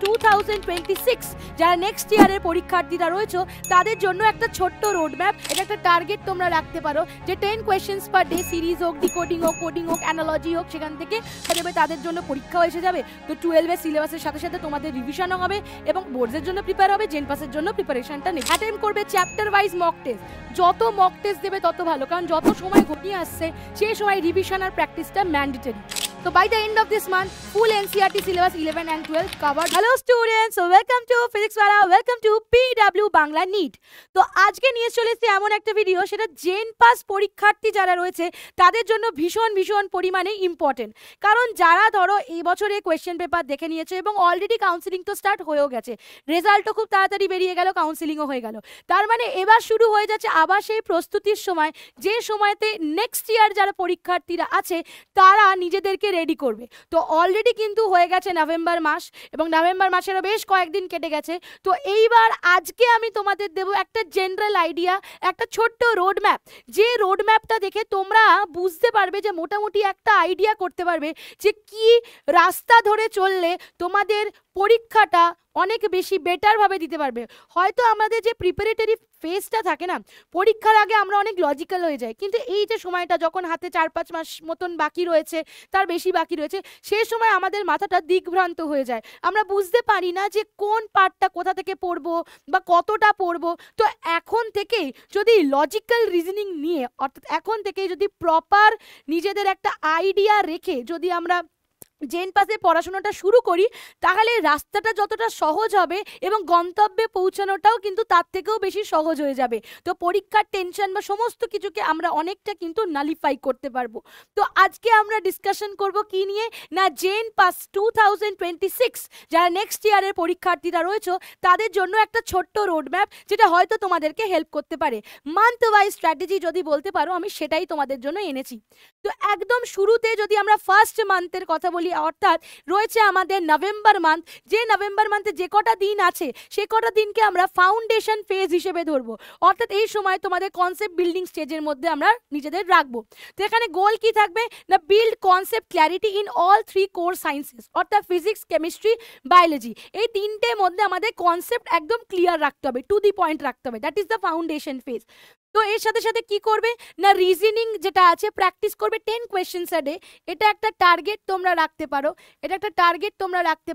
2026 যারা নেক্সট ইয়ারের পরীক্ষার্থীরা রয়েছে তাদের জন্য একটা ছোট্ট রোড ম্যাপ, এটা একটা টার্গেট তোমরা রাখতে পারো যে 10 কোয়েশ্চেন্স পার ডে, সিরিজ হোক, ডিকোডিং হোক, কোডিং হোক, অ্যানালজি হোক, সেখান থেকে তাদের জন্য পরীক্ষাও এসে যাবে। তো 12 এর সিলেবাসের সাথে সাথে তোমাদের রিভিশনও হবে এবং বোর্ডের জন্য প্রিপেয়ার হবে, জেন পাসের জন্য প্রিপারেশনটা নেবে। অ্যাটেম্প করবে চ্যাপ্টার ওয়াইজ মক টেস্ট, যত মক টেস্ট দেবে তত ভালো, কারণ যত সময় ঘনিয়ে আসছে সেই সময় রিভিশন আর প্র্যাকটিসটা mandatory. So by the end of this month, full NCERT syllabus 11 and 12 covered. Hello students, so welcome to Physics Wala, welcome to PW Bangla NEET. তো আজকে নিয়ে চলে এসেছি এমন একটা ভিডিও, সেটা জেন পাস পরীক্ষার্থী যারা রয়েছে তাদের জন্য ভীষণ ভীষণ পরিমাণে ইম্পর্টেন্ট। কারণ যারা ধরো এই বছরে কোয়েশ্চেন পেপার দেখে নিয়েছে এবং অলরেডি কাউন্সিলিং তো স্টার্ট হয়েও গেছে, রেজাল্টও খুব তাড়াতাড়ি বেরিয়ে গেল, কাউন্সিলিংও হয়ে গেল, তার মানে এবার শুরু হয়ে যাচ্ছে আবার সেই প্রস্তুতির সময়, যে সময়তে নেক্সট ইয়ার যারা পরীক্ষার্থীরা আছে তারা নিজেদেরকে রেডি করবে। তো অলরেডি কিন্তু হয়ে গেছে নভেম্বর মাস এবং নভেম্বর মাসেরও বেশ কয়েকদিন কেটে গেছে। তো এইবার আজকে আমি তোমাদের দেব একটা জেনারেল আইডিয়া, একটা ছোট্ট রোড ম্যাপ, যে রোড ম্যাপটা দেখে তোমরা বুঝতে পারবে যে মোটামুটি একটা আইডিয়া করতে পারবে যে কি রাস্তা ধরে চললে তোমাদের পরীক্ষাটা অনেক বেশি বেটারভাবে দিতে পারবে। হয়তো আমাদের যে প্রিপারেটরি ফেজটা থাকে না, পরীক্ষার আগে আমরা অনেক লজিক্যাল হয়ে যাই, কিন্তু এই যে সময়টা যখন হাতে 4-5 মাস মতন বাকি রয়েছে, তার বেশি বাকি রয়েছে, সেই সময় আমাদের মাথাটা দিকভ্রান্ত হয়ে যায়, আমরা বুঝতে পারি না যে কোন পার্টটা কোথা থেকে পড়বো বা কতটা পড়বো। তো এখন থেকেই যদি লজিক্যাল রিজনিং নিয়ে, অর্থাৎ এখন থেকেই যদি প্রপার নিজেদের একটা আইডিয়া রেখে যদি আমরা জেন পাসে পড়াশোনাটা শুরু করি, তাহলে রাস্তাটা যতটা সহজ হবে এবং গন্তব্যে পৌঁছানোটাও কিন্তু তার থেকেও বেশি সহজ হয়ে যাবে। তো পরীক্ষার টেনশন বা সমস্ত কিছুকে আমরা অনেকটা কিন্তু নালিফাই করতে পারবো। তো আজকে আমরা ডিসকাশন করব কি নিয়ে না, জেন পাস 2026 যারা নেক্সট ইয়ারের পরীক্ষার্থীরা রয়েছে তাদের জন্য একটা ছোট্ট রোড ম্যাপ, যেটা হয়তো তোমাদেরকে হেল্প করতে পারে। মান্থ ওয়াইজ স্ট্র্যাটেজি যদি বলতে পারো, আমি সেটাই তোমাদের জন্য এনেছি। তো একদম শুরুতে যদি আমরা ফার্স্ট মান্থের কথা বলি, অর্থাৎ রয়েছে আমাদের নভেম্বর মান্থ, যে নভেম্বর মান্থে যে কটা দিন আছে সে কটা দিনকে আমরা ফাউন্ডেশন ফেজ হিসেবে ধরবো। অর্থাৎ এই সময় তোমাদের কনসেপ্ট বিল্ডিং স্টেজের মধ্যে আমরা নিজেদের রাখবো। তো এখানে গোল কি থাকবে না, build concept clarity in all 3 core sciences, অর্থাৎ ফিজিক্স, কেমিস্ট্রি, বায়োলজি, এই তিনটের মধ্যে আমাদের কনসেপ্ট একদম ক্লিয়ার রাখতে হবে, টু দি পয়েন্ট রাখতে হবে, that is the foundation phase. তো এর সাথে সাথে কি করবে না, রিজনিং যেটা আছে প্র্যাকটিস করবে 10 কোয়েশ্চেন্স আ ডে। এটা একটা টার্গেট তোমরা রাখতে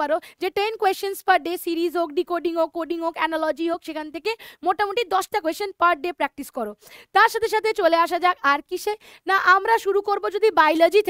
পারো, যে 10 কোয়েশ্চেন্স পার ডে, সিরিজ হোক, ডিকোডিং হোক, কোডিং হোক, অ্যানালজি হোক, সেখান থেকে মোটামুটি 10টা কোয়েশ্চেন পার ডে প্র্যাকটিস করো। তার সাথে সাথে চলে আসা যাক আর কিসে না, আমরা শুরু করব যদি বায়োলজি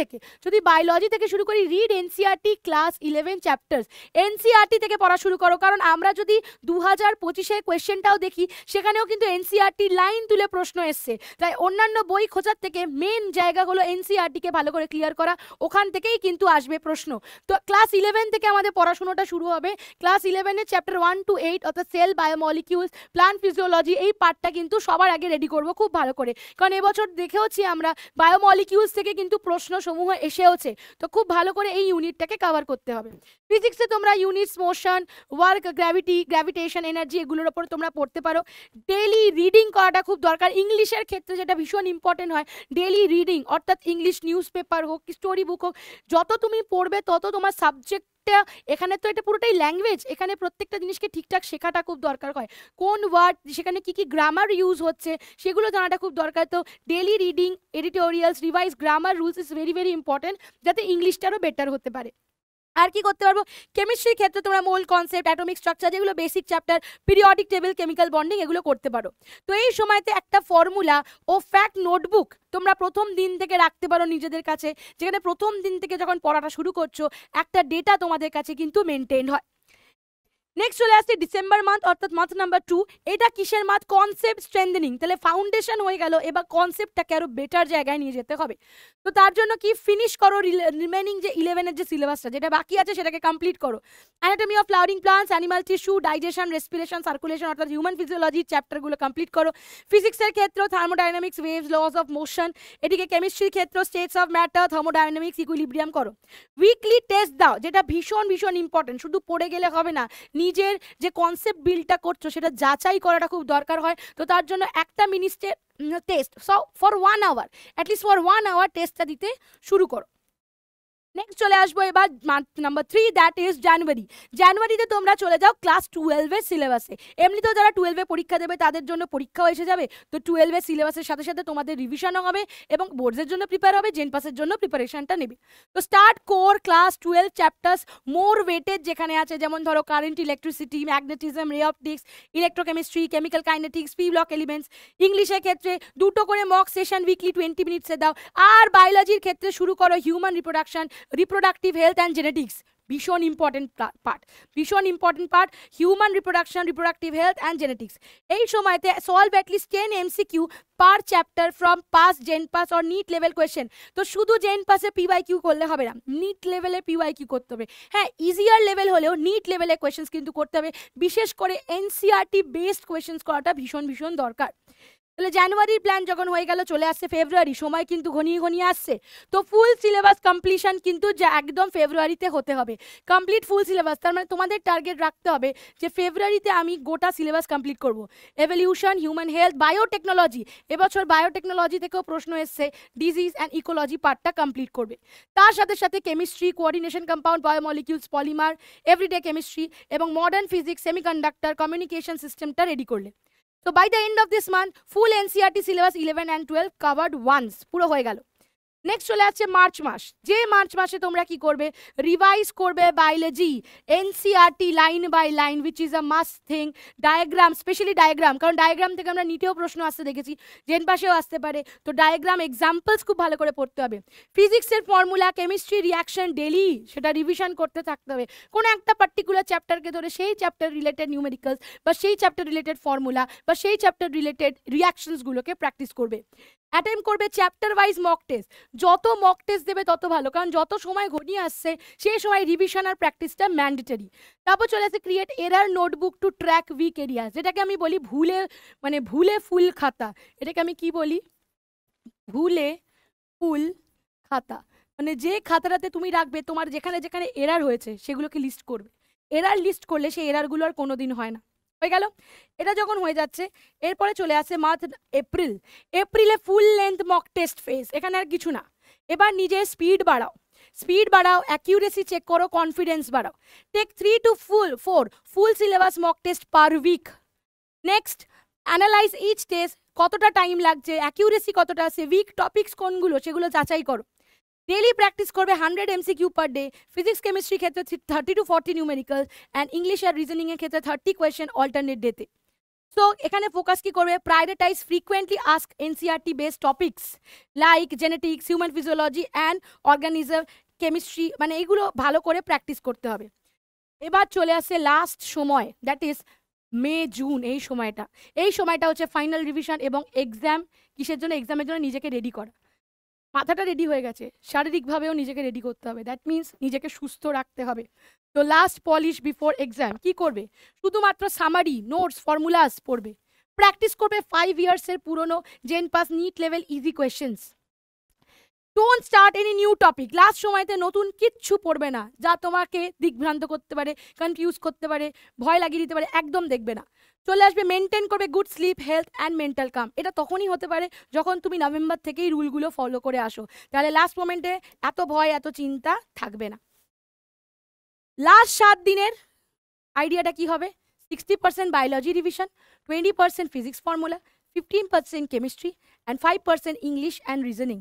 থেকে শুরু করি, read NCERT class 11 chapters, NCERT থেকে পড়া শুরু করো। কারণ আমরা যদি 2025-এর কোয়েশ্চেনটাও দেখি, সেখানেও কিন্তু এনসিইআরটি লাইন তুলে প্রশ্ন এসছে, তাই অন্যান্য বই খোঁজার থেকে মেন জায়গা হলো এনসিইআরটিকে ভালো করে ক্লিয়ার করা, ওখান থেকেই কিন্তু আসবে প্রশ্ন। তো ক্লাস 11 থেকে আমাদের পড়াশোনাটা শুরু হবে। ক্লাস 11-এর চ্যাপ্টার 1 to 8 অর্থাৎ সেল, বায়োমলিকিউলস, প্লান্ট ফিজিওলজি, এই পার্টটা কিন্তু সবার আগে রেডি করব খুব ভালো করে, কারণ এবছর দেখেওছি আমরা বায়োমলিকিউলস থেকে কিন্তু প্রশ্ন সমূহ এসেওছে। তো খুব ভালো করে এই ইউনিটটাকে কভার করতে হবে। ফিজিক্সে তোমরা units, motion, work, gravity, gravitation, energy, এগুলোর ওপর তোমরা পড়তে পারো। ডেইলি রিডিং করাটা খুব দরকার। ইংলিশের ক্ষেত্রে যেটা ভীষণ ইম্পর্টেন্ট হয়, ডেইলি রিডিং, অর্থাৎ ইংলিশ নিউজ পেপার হোক, স্টোরি বুক হোক, যত তুমি পড়বে তত তোমার সাবজেক্টটা, এখানে তো এটা পুরোটাই ল্যাঙ্গুয়েজ, এখানে প্রত্যেকটা জিনিসকে ঠিকঠাক শেখাটা খুব দরকার হয়, কোন ওয়ার্ড সেখানে কি কি গ্রামার ইউজ হচ্ছে সেগুলো জানাটা খুব দরকার। তো daily reading, editorials, revise grammar rules is very very important, যাতে ইংলিশটারও বেটার হতে পারে। আর কি করতে পারবো, কেমিস্ট্রির ক্ষেত্রে তোমরা মোল কনসেপ্ট, অ্যাটমিক স্ট্রাকচার, যেগুলো basic chapter, periodic table, chemical bonding, এগুলো করতে পারো। তো এই সময়তে একটা ফর্মুলা ও ফ্যাক্ট নোটবুক তোমরা প্রথম দিন থেকে রাখতে পারো নিজেদের কাছে, যেখানে প্রথম দিন থেকে যখন পড়াটা শুরু করছো একটা ডেটা তোমাদের কাছে কিন্তু মেনটেন হয়। নেক্সট চলে আসছে ডিসেম্বর মান্থ, অর্থাৎ মান্থ নাম্বার 2। এটা কিসের মান্থ, কনসেপ্ট স্ট্রেংথেনিং। তাহলে ফাউন্ডেশন হয়ে গেল, এবার কনসেপ্টটাকে আরো বেটার জায়গায় নিয়ে যেতে হবে। তো তার জন্য কি, ফিনিশ করো রিমেনিং যে 11-এর যে সিলেবাসটা যেটা বাকি আছে সেটাকে কমপ্লিট করো। Anatomy of flowering plants, animal tissue, digestion, respiration, circulation, অর্থাৎ হিউম্যান ফিজিওলজি চ্যাপ্টারগুলো কমপ্লিট করো। ফিজিক্সের ক্ষেত্রে thermodynamics, waves, laws of motion, এদিকে কেমিস্ট্রির ক্ষেত্রে states of matter, thermodynamics, equilibrium করো। উইকলি টেস্ট দাও, যেটা ভীষণ ভীষণ ইম্পর্টেন্ট, শুধু পড়ে গেলে হবে না, নিজের যে কনসেপ্ট বিল্ডটা করছো সেটা যাচাই করাটা খুব দরকার হয়। তো তার জন্য একটা mini test for 1 hour, at least for 1 hour টেস্টটা দিতে শুরু করো। নেক্সট চলে আসবো এবার month number 3, that is January. জানুয়ারিতে তোমরা চলে যাও ক্লাস 12-এর সিলেবাসে। এমনিতেও যারা 12-এ পরীক্ষা দেবে তাদের জন্য পরীক্ষাও এসে যাবে, তো 12-এর সিলেবাসের সাথে সাথে তোমাদের রিভিশনও হবে এবং বোর্ডসের জন্য প্রিপেয়ার হবে, জেন পাসের জন্য প্রিপারেশনটা নেবে। তো স্টার্ট কোর ক্লাস 12 চ্যাপ্টার্স মোর ওয়েটেজ যেখানে আছে, যেমন ধরো কারেন্ট, ইলেকট্রিসিটি, ম্যাগনেটিজম, রে optics, electrochemistry, chemical kinetics, P block elements. ইংলিশের ক্ষেত্রে 2টো করে মক সেশন উইকলি 20 মিনিটসে দাও। আর বায়োলজির ক্ষেত্রে শুরু করো human reproduction, reproductive health and genetics, ভীষণ important part, human reproduction, reproductive health and genetics. এই সময়তে solve at least 10 MCQ per chapter from past, জেন past or NEET level question. তো শুধু জেন পাসে PYQ করলে হবে না, নিট লেভেলে PYQ করতে হবে। হ্যাঁ, ইজিয়ার লেভেল হলেও নিট লেভেলে কোয়েশ্চেন্স কিন্তু করতে হবে, বিশেষ করে NCERT বেসড কোয়েশ্চেন্স করাটা ভীষণ ভীষণ দরকার। তাহলে জানুয়ারির প্ল্যান যখন হয়ে গেল, চলে আসছে ফেব্রুয়ারি, সময় কিন্তু ঘনিয়ে ঘনিয়ে আসছে। তো ফুল সিলেবাস কমপ্লিশন কিন্তু একদম ফেব্রুয়ারিতে হতে হবে, কমপ্লিট ফুল সিলেবাস। তার মানে তোমাদের টার্গেট রাখতে হবে যে ফেব্রুয়ারিতে আমি গোটা সিলেবাস কমপ্লিট করব। এভলিউশন, হিউম্যান হেলথ, বায়োটেকনোলজি, এবছর বায়োটেকনোলজি থেকেও প্রশ্ন এসছে, ডিজিজ অ্যান্ড ইকোলজি পার্টটা কমপ্লিট করবে। তার সাথে সাথে chemistry, coordination compound, biomolecules, polymer, everyday chemistry এবং মডার্ন ফিজিক্স, সেমিকন্ডাক্টর, কমিউনিকেশন সিস্টেমটা রেডি করলে। So by the end of this month, full NCERT syllabus 11 and 12 covered once, পুরো হয়ে গেল। নেক্সট চলে আসছে মার্চ মাস। যে মার্চ মাসে তোমরা কি করবে, রিভাইজ করবে biology, NCERT line by line, which is a must thing. Diagram, specially diagram, কারণ ডায়াগ্রাম থেকে আমরা নিটেও প্রশ্ন আসতে দেখেছি, জেন পাশেও আসতে পারে। তো ডায়াগ্রাম এক্সাম্পলস খুব ভালো করে পড়তে হবে। ফিজিক্সের ফর্মুলা, কেমিস্ট্রি রিয়াকশন ডেলি সেটা রিভিশন করতে থাকতে হবে। কোনো একটা পার্টিকুলার চ্যাপ্টারকে ধরে সেই চ্যাপ্টার রিলেটেড নিউমেরিক্যালস বা সেই চ্যাপ্টার রিলেটেড ফর্মুলা বা সেই চ্যাপ্টার রিলেটেড রিয়াকশনসগুলোকে প্র্যাকটিস করবে। অ্যাটেম্প করবে চ্যাপ্টার ওয়াইজ মক টেস্ট, যত মক টেস্ট দেবে তত ভালো, কারণ যত সময় ঘনিয়ে আসছে সেই সময় রিভিশন আর প্র্যাকটিসটা ম্যান্ডেটরি। তারপর চলে আসে create error notebook to track weak area, যেটাকে আমি বলি ভুলে ফুল খাতা। এটাকে আমি কি বলি, ভুলে ফুল খাতা। মানে যে খাতাটাতে তুমি রাখবে তোমার যেখানে যেখানে এরার হয়েছে সেগুলোকে লিস্ট করবে। এরার লিস্ট করলে সেই এরারগুলো আর কোনো দিন হয় না। হয়ে গেল, এটা যখন হয়ে যাচ্ছে এরপরে চলে আসে মান্থ এপ্রিলে full length mock test phase. এখানে আর কিছু না, এবার নিজের স্পিড বাড়াও, অ্যাকিউরেসি চেক করো, কনফিডেন্স বাড়াও। Take 3 to 4 full syllabus mock test per week. Next analyse each test, কতটা টাইম লাগছে, অ্যাকিউরেসি কতটা আছে, উইক টপিকস কোনগুলো সেগুলো যাচাই করো। ডেলি প্র্যাকটিস করবে 100 MCQ per day. Physics chemistry ক্ষেত্রে 30 to 40 নিউমেরিক্যাল অ্যান্ড ইংলিশ আর রিজনিংয়ের ক্ষেত্রে 30 কোয়েশ্চেন অল্টারনেট ডেতে। সো এখানে ফোকাস কি করবে, prioritise frequently ask NCERT based topics like genetics, human physiology and organism, chemistry, মানে এইগুলো ভালো করে প্র্যাকটিস করতে হবে। এবার চলে আসছে লাস্ট সময়, দ্যাট ইজ মে জুন। এই সময়টা হচ্ছে ফাইনাল রিভিশন এবং এক্সাম। কিসের জন্য, এক্সামের জন্য নিজেকে রেডি করা। মাথাটা রেডি হয়ে গেছে, শারীরিকভাবেও নিজেকে রেডি করতে হবে, দ্যাট মিনস নিজেকে সুস্থ রাখতে হবে। তো লাস্ট পলিশ বিফোর এক্সাম কি করবে, শুধুমাত্র সামারি, নোটস, ফর্মুলাস পড়বে। প্র্যাকটিস করবে 5 ইয়ার্সের পুরনো জেন past NEET level easy questions. Don't start any new topic. Last সময়তে নতুন কিচ্ছু পড়বে না যা তোমাকে দিগ্ভ্রান্ত করতে পারে, কনফিউজ করতে পারে, ভয় লাগিয়ে দিতে পারে, একদম দেখবে না। চলে আসবে মেনটেন করবে good sleep, health and mental calm. এটা তখনই হতে পারে যখন তুমি নভেম্বর থেকেই রুলগুলো ফলো করে আসো, তাহলে লাস্ট মোমেন্টে এত ভয় এত চিন্তা থাকবে না। লাস্ট 7 দিনের আইডিয়াটা কি হবে, 60% biology revision, 20% physics formula, 15% chemistry and 5% English and reasoning.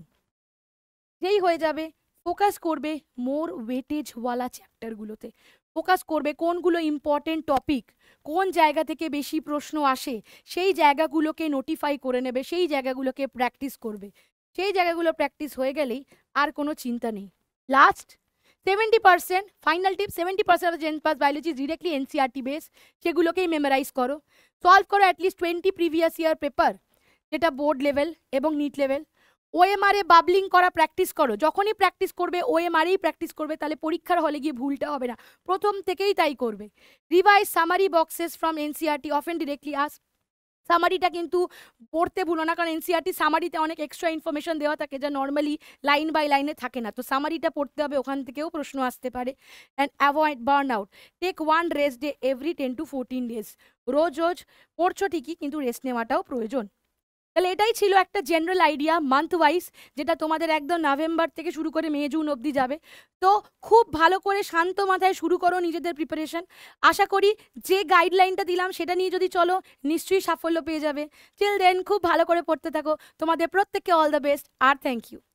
যেই হয়ে যাবে ফোকাস করবে মোর ওয়েটেজওয়ালা চ্যাপ্টারগুলোতে, ফোকাস করবে কোনগুলো ইম্পর্টেন্ট টপিক, কোন জায়গা থেকে বেশি প্রশ্ন আসে সেই জায়গাগুলোকে নোটিফাই করে নেবে, সেই জায়গাগুলোকে প্র্যাকটিস করবে। সেই জায়গাগুলো প্র্যাকটিস হয়ে গেলেই আর কোনো চিন্তা নেই। লাস্ট 70%, ফাইনাল টিপ, 70% অফ জেন past biology directly NCERT base, সেগুলোকেই মেমোরাইজ করো। সলভ করো অ্যাটলিস্ট 20 প্রিভিয়াস ইয়ার পেপার, যেটা বোর্ড লেভেল এবং নিট লেভেল। OMR এ বাবলিং করা প্র্যাকটিস করো, যখনই প্র্যাকটিস করবে OMR এই প্র্যাকটিস করবে, তাহলে পরীক্ষার হলে গিয়ে ভুলটা হবে না, প্রথম থেকেই তাই করবে। Revise summary boxes from NCERT often directly ask. সামারিটা কিন্তু পড়তে ভুলো না, কারণ NCERT সামারিতে অনেক এক্সট্রা ইনফরমেশন দেওয়া থাকে যা নর্মালি লাইন বাই লাইনে থাকে না, তো সামারিটা পড়তে হবে, ওখান থেকেও প্রশ্ন আসতে পারে। And avoid burn out, take 1 rest day every 10 to 14 days। রোজ রোজ পড়ছো ঠিকই, কিন্তু রেস্ট নেওয়াটাও প্রয়োজন। তাহলে এটাই ছিল একটা জেনারেল আইডিয়া মান্থ ওয়াইজ, যেটা তোমাদের একদম নভেম্বর থেকে শুরু করে মে জুন অবধি যাবে। তো খুব ভালো করে শান্ত মাথায় শুরু করো নিজেদের প্রিপারেশন। আশা করি যে গাইডলাইনটা দিলাম সেটা নিয়ে যদি চলো নিশ্চয়ই সাফল্য পেয়ে যাবে। টিল দেন খুব ভালো করে পড়তে থাকো। তোমাদের প্রত্যেককে অল দ্য বেস্ট আর থ্যাংক ইউ।